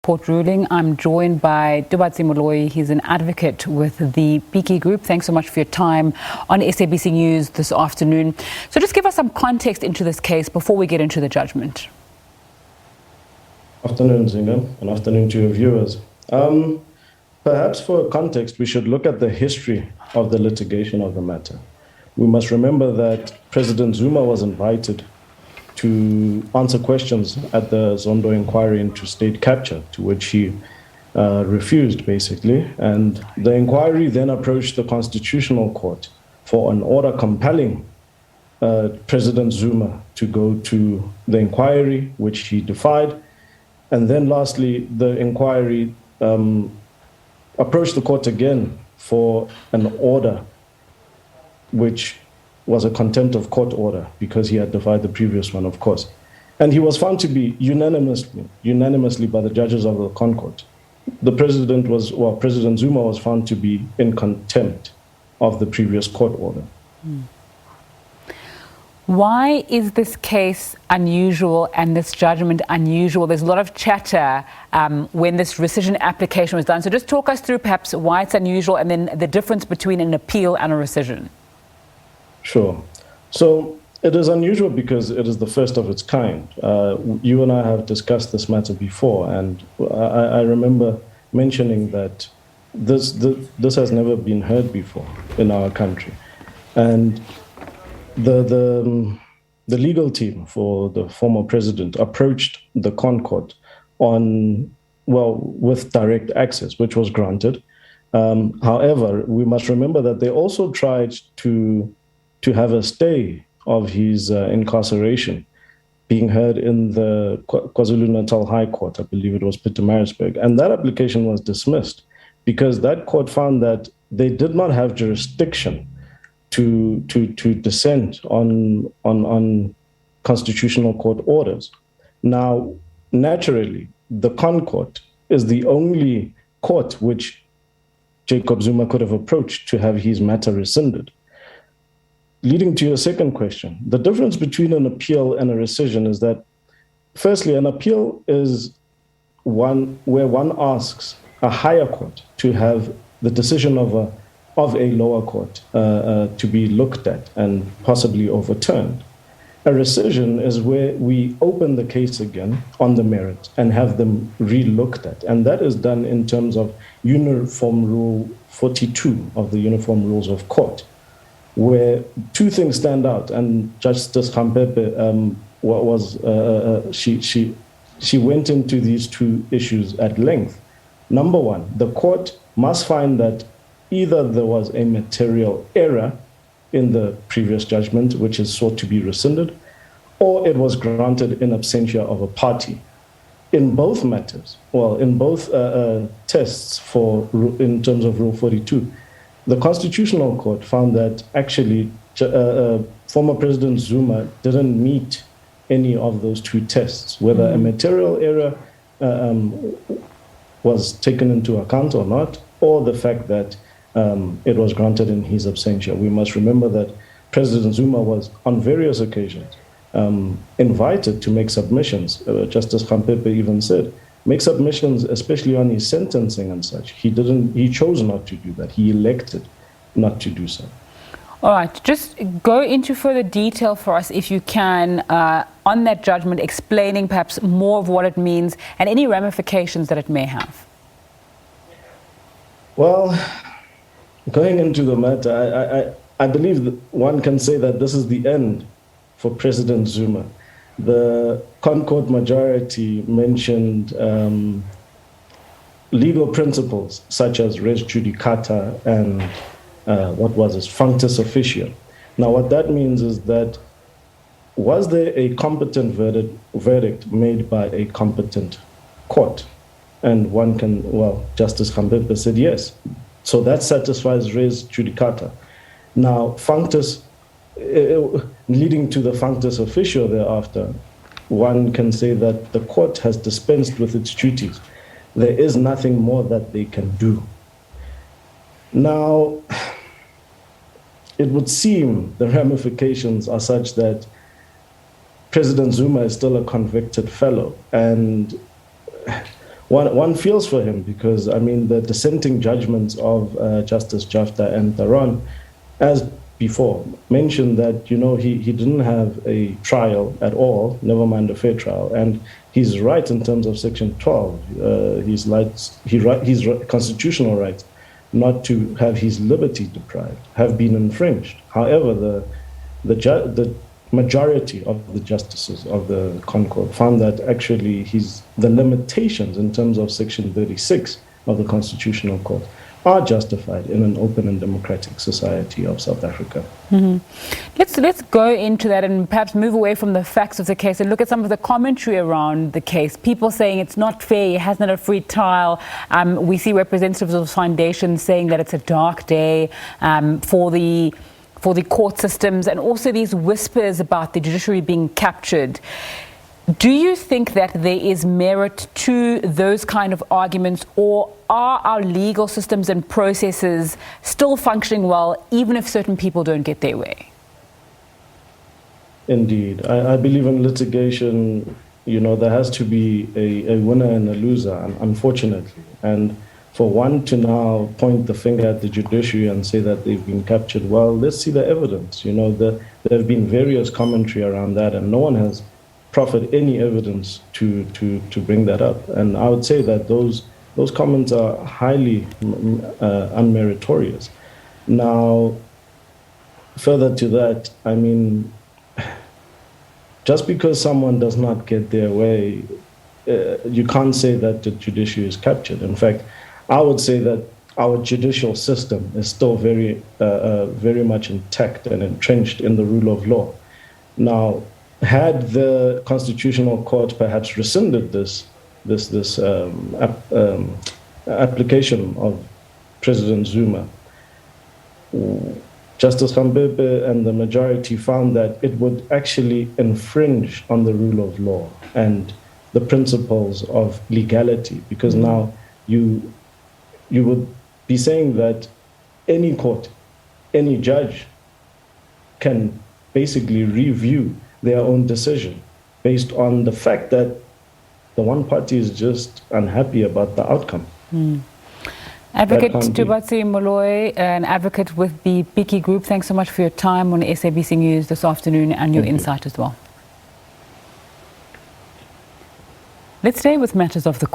Court ruling. I'm joined by Tubatsi Moloi. He's an advocate with the Piki Group. Thanks so much for your time on SABC News this afternoon. So just give us some context into this case before we get into the judgment. Afternoon, Zinga, and afternoon to your viewers. Perhaps for context, we should look at the history of the litigation of the matter. We must remember that President Zuma was invited to answer questions at the Zondo inquiry into state capture, to which he refused, basically. And the inquiry then approached the Constitutional Court for an order compelling President Zuma to go to the inquiry, which he defied. And then lastly, the inquiry approached the court again for an order, which was a contempt of court order because he had defied the previous one, of course. And he was found to be unanimously by the judges of the Concourt. President Zuma was found to be in contempt of the previous court order. Why is this case unusual and this judgment unusual? There's a lot of chatter when this rescission application was done. So just talk us through perhaps why it's unusual and then the difference between an appeal and a rescission. Sure. So it is unusual because it is the first of its kind. You and I have discussed this matter before, and I remember mentioning that this has never been heard before in our country. And the legal team for the former president approached the Concourt with direct access, which was granted. However, we must remember that they also tried to have a stay of his incarceration being heard in the KwaZulu-Natal High Court. I believe it was Pietermaritzburg. And that application was dismissed because that court found that they did not have jurisdiction to dissent on constitutional court orders. Now, naturally, the Concourt is the only court which Jacob Zuma could have approached to have his matter rescinded. Leading to your second question, the difference between an appeal and a rescission is that, firstly, an appeal is one where one asks a higher court to have the decision of a lower court to be looked at and possibly overturned. A rescission is where we open the case again on the merits and have them re-looked at. And that is done in terms of Uniform Rule 42 of the Uniform Rules of Court, where two things stand out. And Justice Khampepe she went into these two issues at length. Number one, the court must find that either there was a material error in the previous judgment, which is sought to be rescinded, or it was granted in absentia of a party. In both matters, in both tests in terms of Rule 42, the Constitutional Court found that actually former President Zuma didn't meet any of those two tests, whether a material error was taken into account or not, or the fact that it was granted in his absentia. We must remember that President Zuma was on various occasions invited to make submissions. Justice Khampepe even said, make submissions, especially on his sentencing and such. He chose not to do that. He elected not to do so. All right, just go into further detail for us, if you can, on that judgment, explaining perhaps more of what it means and any ramifications that it may have. Well, going into the matter, I believe that one can say that this is the end for President Zuma. The Concourt majority mentioned legal principles such as res judicata and functus officio. Now, what that means is that was there a competent verdict made by a competent court? And one can, Justice Khampepe said yes. So that satisfies res judicata. Now, functus, leading to the functus officio thereafter, one can say that the court has dispensed with its duties. There is nothing more that they can do. Now, it would seem the ramifications are such that President Zuma is still a convicted fellow. And one feels for him because, I mean, the dissenting judgments of Justice Jafta and Taran, as before, mentioned that, you know, he didn't have a trial at all, never mind a fair trial. And he's right in terms of Section 12, his constitutional rights not to have his liberty deprived have been infringed. However, the majority of the justices of the Concourt found that actually the limitations in terms of Section 36 of the Constitutional Court are justified in an open and democratic society of South Africa. Mm-hmm. Let's go into that and perhaps move away from the facts of the case and look at some of the commentary around the case. People saying it's not fair, he hasn't had a free trial. We see representatives of foundations saying that it's a dark day for the court systems, and also these whispers about the judiciary being captured. Do you think that there is merit to those kind of arguments, or are our legal systems and processes still functioning well, even if certain people don't get their way? Indeed. I believe in litigation, you know, there has to be a winner and a loser, unfortunately. And for one to now point the finger at the judiciary and say that they've been captured, well, let's see the evidence. You know, there have been various commentary around that, and no one has proffered any evidence to bring that up. And I would say that those comments are highly unmeritorious. Now, further to that, I mean, just because someone does not get their way, you can't say that the judiciary is captured. In fact, I would say that our judicial system is still very much intact and entrenched in the rule of law. Now, had the Constitutional Court perhaps rescinded this application of President Zuma, Justice Kambebe and the majority found that it would actually infringe on the rule of law and the principles of legality, because now you would be saying that any court, any judge can basically review their own decision based on the fact that the one party is just unhappy about the outcome. Advocate Tubatsi Moloi, an advocate with the Piki Group, thanks so much for your time on SABC News this afternoon and your insight as well. Let's stay with matters of the